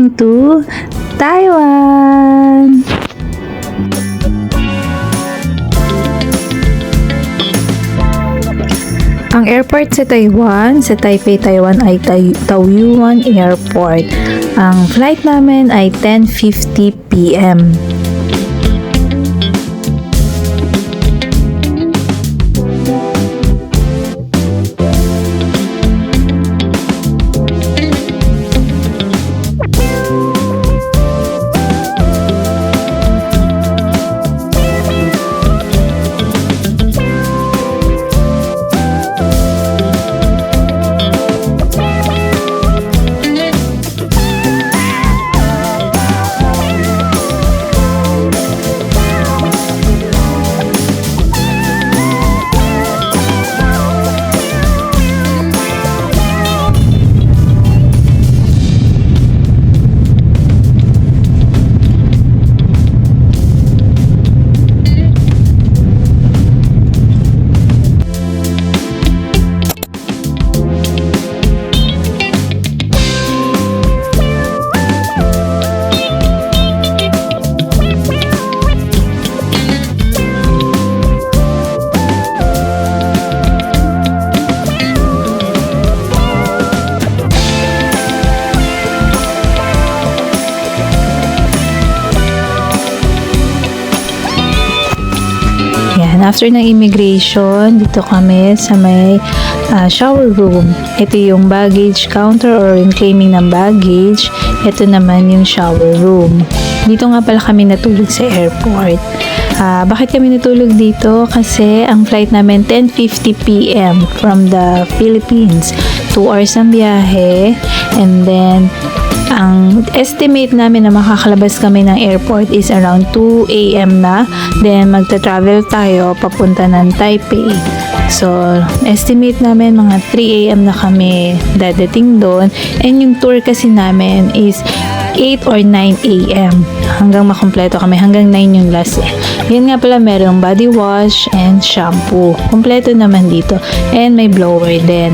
going to Taiwan! Ang airport sa Taiwan, sa Taipei, Taiwan ay Taoyuan Airport. Ang flight namin ay 10:50 p.m. After ng immigration, dito kami sa may shower room. Ito yung baggage counter or yung claiming ng baggage. Ito naman yung shower room. Dito nga pala kami natulog sa airport. Bakit kami natulog dito? Kasi ang flight namin 10:50 p.m. from the Philippines. 2 hours ang biyahe. And then, ang estimate namin na makakalabas kami ng airport is around 2 a.m. na. Then, magta-travel tayo papunta ng Taipei. So, estimate namin mga 3 a.m. na kami dadating doon. And yung tour kasi namin is 8 or 9 a.m. hanggang makumpleto kami. Hanggang 9 yung last. Yan nga pala, merong body wash and shampoo. Kumpleto naman dito. And may blower din.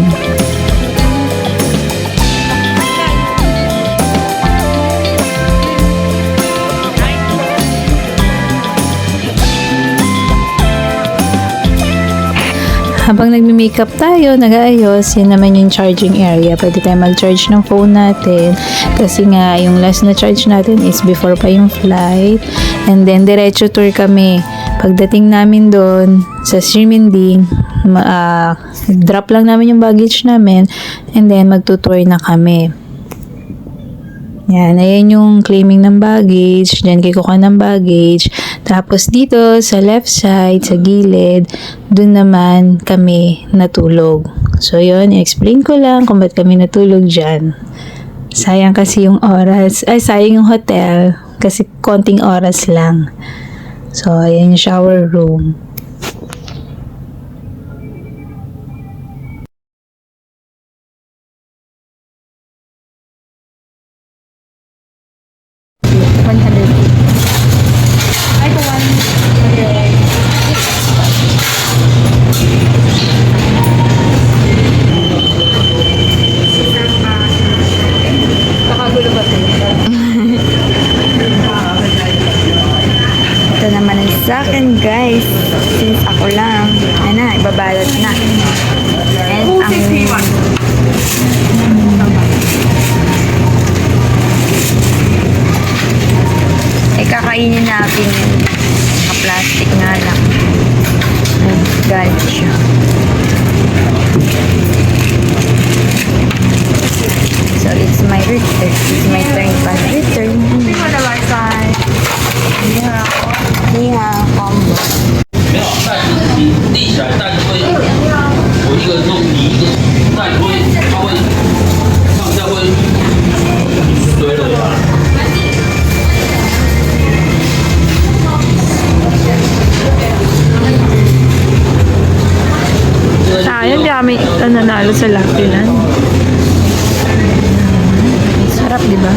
Habang nagmi-makeup tayo, nag-aayos, yan naman yung charging area. Pwede tayo mag-charge ng phone natin. Kasi nga, yung last na charge natin is before pa yung flight. And then, diretso tour kami. Pagdating namin doon, sa Ximending, drop lang namin yung baggage namin. And then, magtutour na kami. Yan, ayan yung claiming ng baggage. Diyan kayo kukuha ng baggage. Tapos dito, sa left side, sa gilid, dun naman kami natulog. So, yun, i-explain ko lang kung ba't kami natulog dyan. Sayang kasi yung oras. Ay, sayang yung hotel. Kasi konting oras lang. So, ayan yung shower room. Ito naman ang sa akin, guys. Since ako lang, ibabalot na. And kakainin natin yun. Naka-plastic nga lang. Galit siya. So, it's my return. It's my turn pa na return. Yeah, combo. 没有蛋你立起来，蛋会有一个弄泥，蛋会它会上下会堆了呀。Sayang, di kami nanalo sa Lapilan. Sarap, di ba?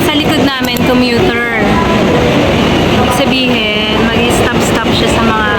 Sa likod namin, commuter. Sabihin, mag-stop-stop siya sa mga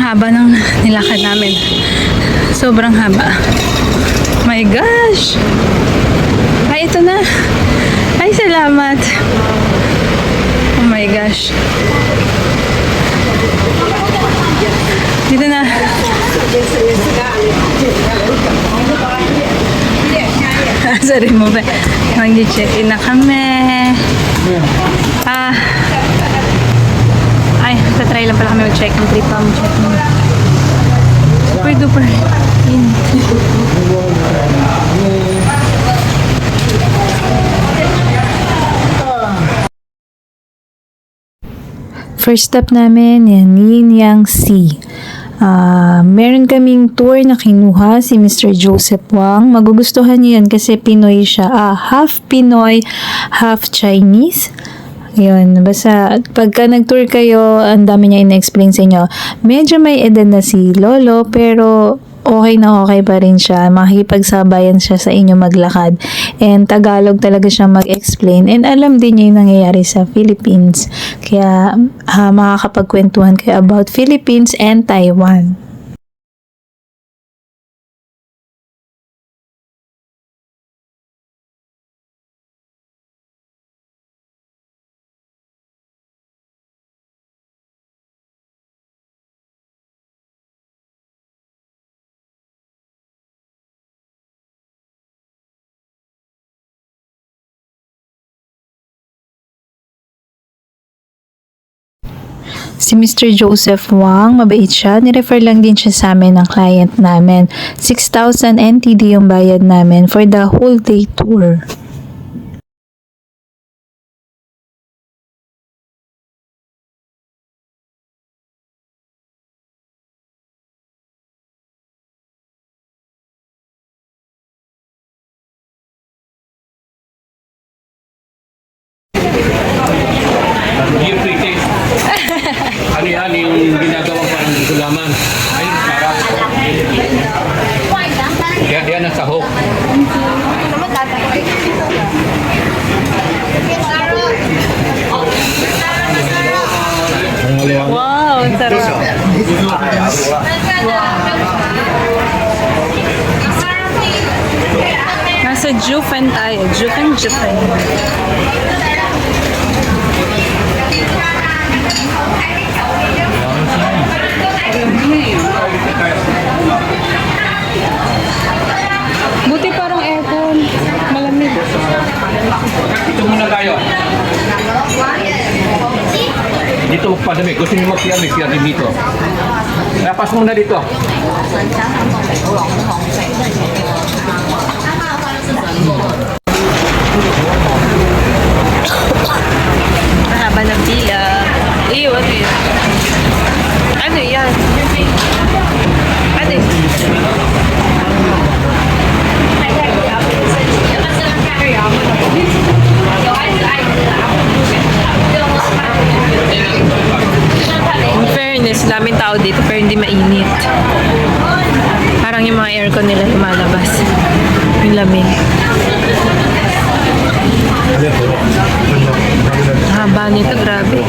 haba ng nilakad namin. Sobrang haba. My gosh! Ay, ito na. Ay, salamat. Oh my gosh. Dito na. Sorry mo ba? Mag-check-in na kami. Ay, tatry lang pala kami mag-check-in. Trip pa mag-check-in. Super duper. First stop namin, yan, Yin Yang Sea. Meron kaming tour na kinuha si Mr. Joseph Wang. Magugustuhan niyo yan kasi Pinoy siya. Half Pinoy, half Chinese. Yun, basta pagka nag-tour kayo, ang dami niya in-explain sa inyo. Medyo may edad na si Lolo, pero okay na okay pa rin siya. Makikipagsabayan siya sa inyo maglakad. And Tagalog talaga siya mag-explain. And alam din niya yung nangyayari sa Philippines. Kaya makakapagkwentuhan kayo about Philippines and Taiwan. Si Mr. Joseph Wang, mabait siya. Nirefer lang din siya sa amin ng client namin. 6,000 NTD yung bayad namin for the whole day tour. Yung pre-taste. Ano yan, yung ginagawang parang gulaman. Ay, sarap. Yan ang sahog. Wow, ang sarap. Nasa Jufen tayo. Jufen. Buti parang aircon. Malamig. Ito muna tayo. Dito magpadamig. Gusto niyo magpiamig, piamig dito. Lapas muna dito. Mahaba ng pila. Ew, ano yun? Ano yan? Ano yun? In fairness, daming tao dito pero hindi mainit. Parang yung mga aircon nila lumalabas. Yung lamig. Haba nito, grabe.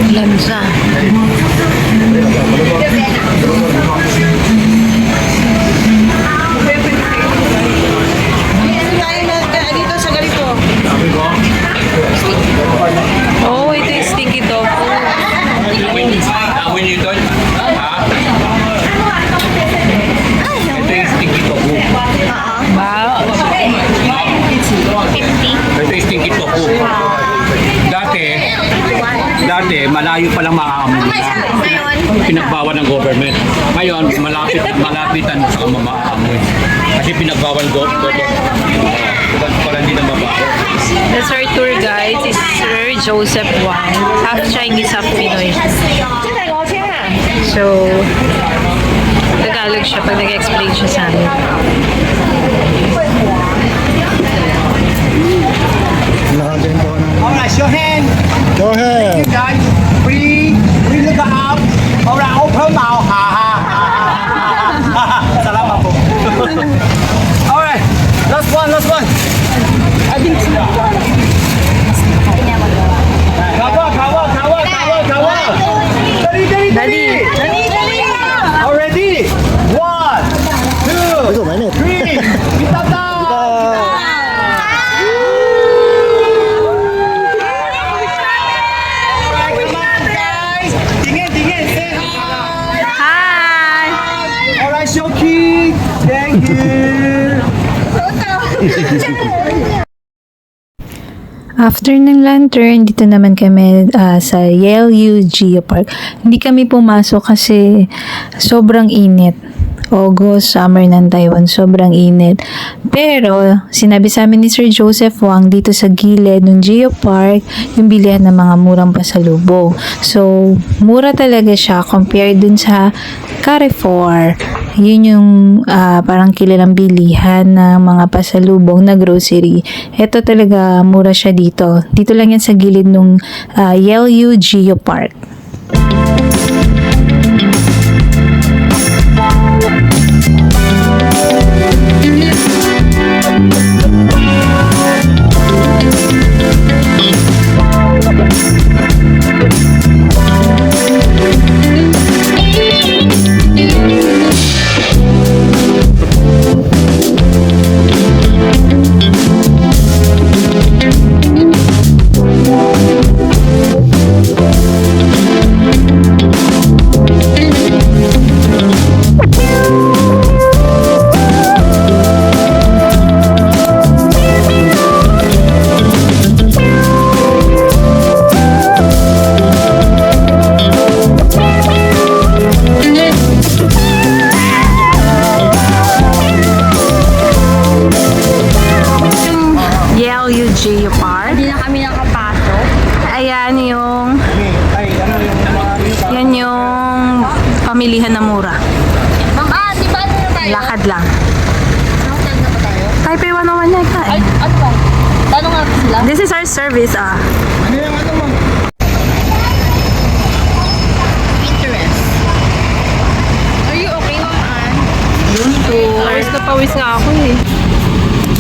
Lansa. Oh, ito yung stinky tofu. When you don't, ito yung stinky tofu. Wow. Ito yung stinky tofu. Dati, malayo pa lang makakamoy na. Pinagbawal ng government. Ngayon, malapitan mo sa makakamoy. Kasi pinagbawal ng government. Parang hindi na mabawal. That's our tour guide. Is Sir Joseph Wang. Half Chinese, half Pinoy. So, Tagalog siya pag nag-explain siya sa amin. 好啦，show hand. Go ahead. Guys, we look up. 好啦，open mouth，哈哈哈哈。Thank you! After ng lantern, dito naman kami sa Yale Geopark. Hindi kami pumasok kasi sobrang init. August, summer ng Taiwan, sobrang init. Pero, sinabi sa amin ni Sir Joseph Wang dito sa gilid ng Geopark, yung bilihan ng mga murang pasalubong. So, mura talaga siya compared dun sa Carrefour. Yun yung parang kilalang bilihan ng mga pasalubong na grocery. Ito talaga mura siya dito. Dito lang yan sa gilid ng Yale Geopark. Geopark. Hindi na kami nakapasok. Ayan yung Ay, ano yung mga... yan yung pamilihan na mura. Ma'am, di ba ano na tayo? Lakad lang. Hotel na ba tayo? Taipei 101 yan ka. Ay, ano ba? Tanong nga sila. This is our service Ano yung ano mo? Pinterest. Are you okay, Ma'am? Pawis na pawis nga ako eh.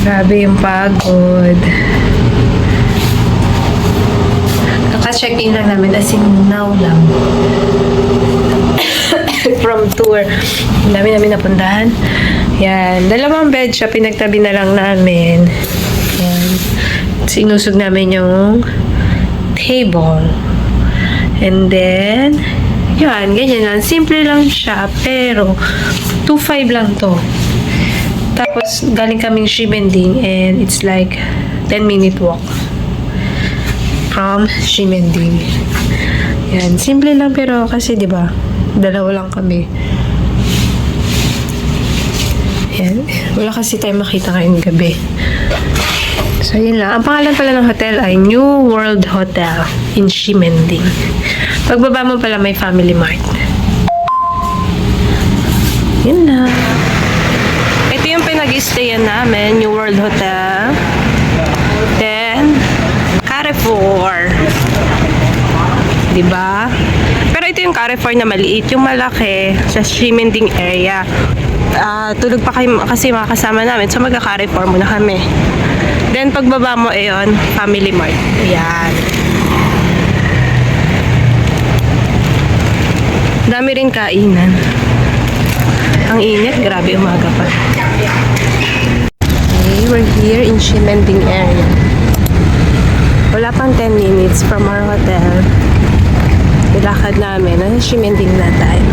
Grabe yung pagod. Kaka-check-in lang namin as in now lang. From tour. Ang dami namin napuntahan. Yan. 2 bed siya. Pinagtabi na lang namin. Yan. Sinusog namin yung table. And then, yan. Ganyan lang. Simple lang siya. Pero, 2.5 lang to. Tapos, galing kaming Ximending and it's like 10-minute walk from Ximending. Yan. Simple lang pero kasi, di ba, 2 lang kami. Yan. Wala kasi tayo makita ngayong gabi. So, yun lang. Ang pangalan pala ng hotel ay New World Hotel in Ximending. Pagbaba mo pala may Family Mart. Yun lang. Ito yung pinag-stayan namin, New World Hotel. Then, Carrefour. Diba? Pero ito yung Carrefour na maliit. Yung malaki, sa Ximending area. Tulog pa kayo kasi mga kasama namin. So, magka-Carrefour muna kami. Then, pagbaba mo, ayon, Family Mart. Ayan. Dami rin kainan. Ang init, grabe umaga pa. Okay, we're here in Ximending area. Wala pang 10 minutes from our hotel. Nilakad namin. Nasa Ximending na tayo.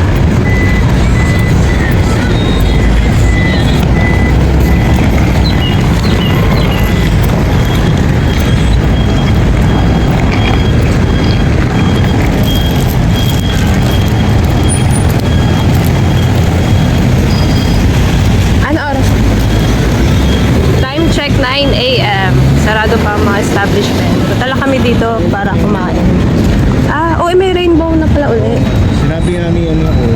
Ano oras? Time check 9 a.m. Sarado pa ang mga establishment. Tala kami dito para kumain. May rainbow na pala ulit. Sinabi nga ni ano ko.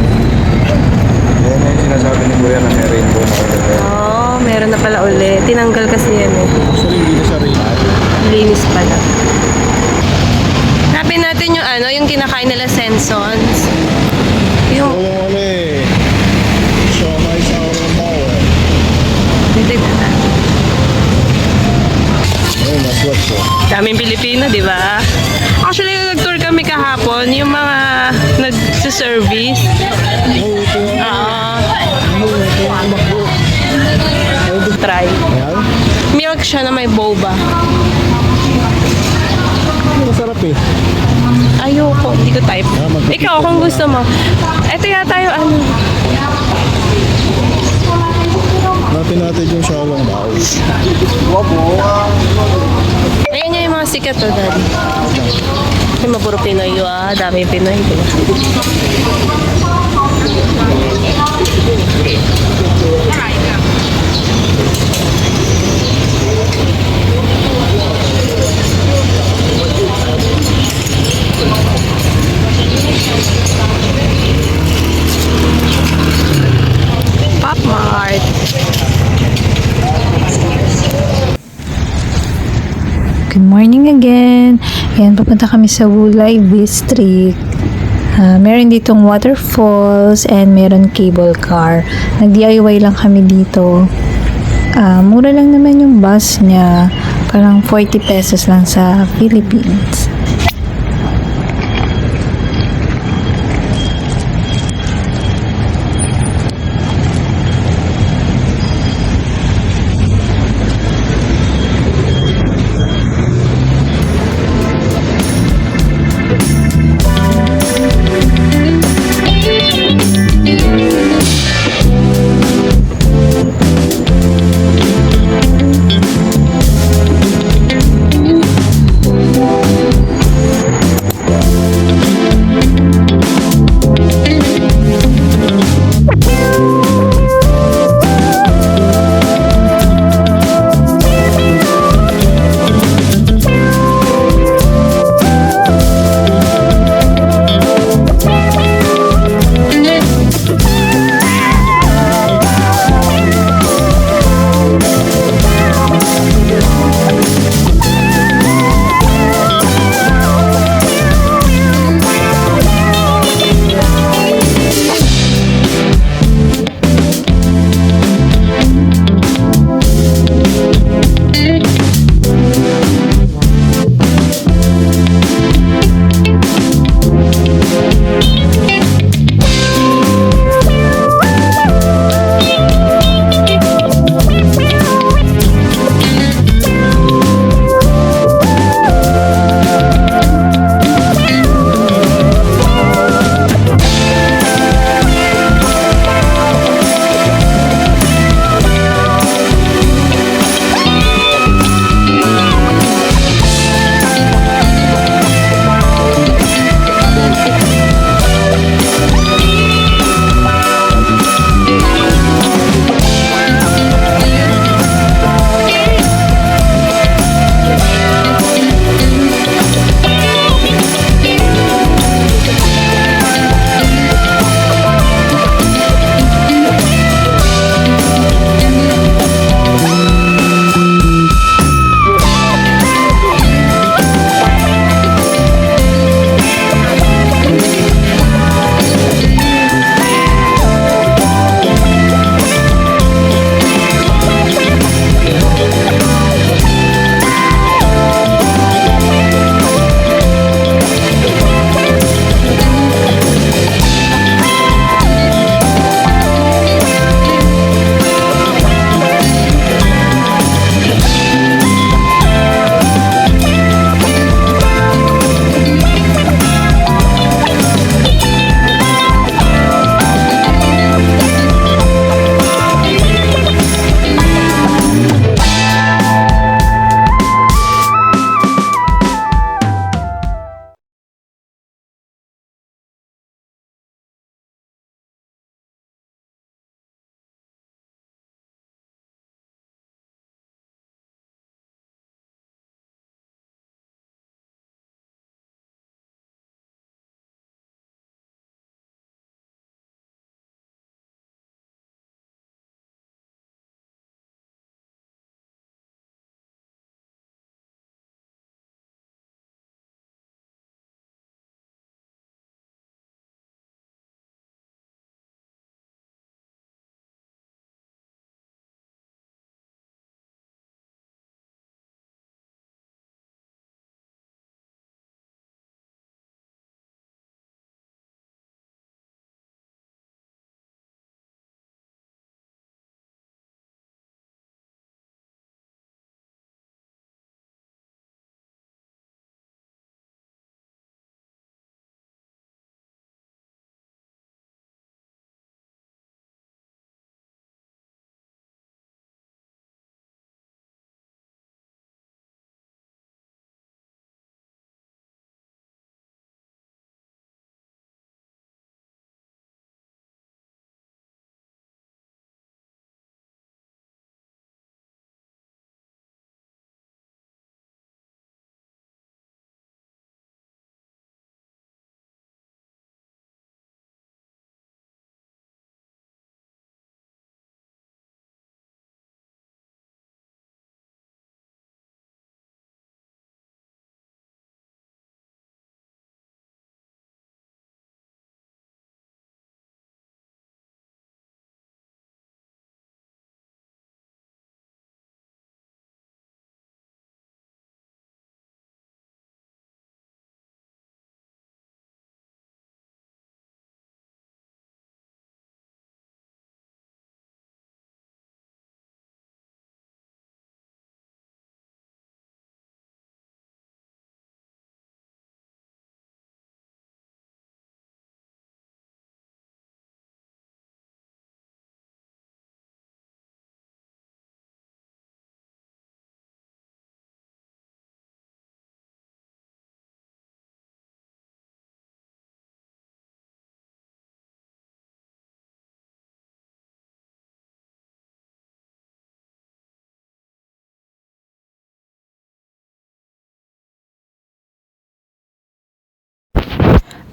Yan yung sinasabi ni Kuya na may rainbow na ulit. Meron na pala ulit. Tinanggal kasi yan eh. Actually, hindi na sa rainbow. Linis pala. Hanapin natin yung yung kinakain nila Sensons. Yung, Yung ano eh. Siomai sa Orong Tower. titignan na. Ayun, naswat ko. Daming Pilipino, di ba? Actually, nag-tour kami kahapon, yung mga nag-service. Try. Ayan. Milk siya na may boba. Masarap eh. Ayoko, hindi ko type. magpapicture Ikaw, kung gusto mo. Ito yata yung Hanapin natin yung Xiaolong Bao. Ayan nga yung mga sikat to, Daddy. Ay, mapuro Pinoy yun, ah. Dami Pinoy. Pop Mart. Good morning again. Ayan, papunta kami sa Wulay District. Meron ditong waterfalls and meron cable car. Nag-DIY lang kami dito. Mura lang naman yung bus niya. Parang 40 pesos lang sa Philippines.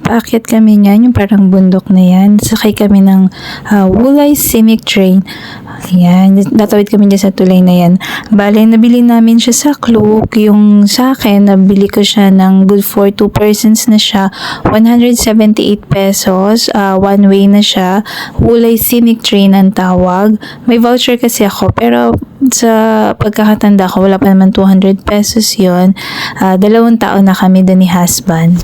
paakyat kami niyan, yung parang bundok na yan. Sakay kami ng Wulay Scenic Train. Ayan, natawid kami dyan sa tulay na yan. Bale, nabili namin siya sa Klook. Yung sa akin, nabili ko siya ng good for 2 persons na siya. 178 pesos. One way na siya. Wulay Scenic Train ang tawag. May voucher kasi ako, pero sa pagkakatanda ko, wala pa naman 200 pesos yon. 2 taon na kami doon ni husband.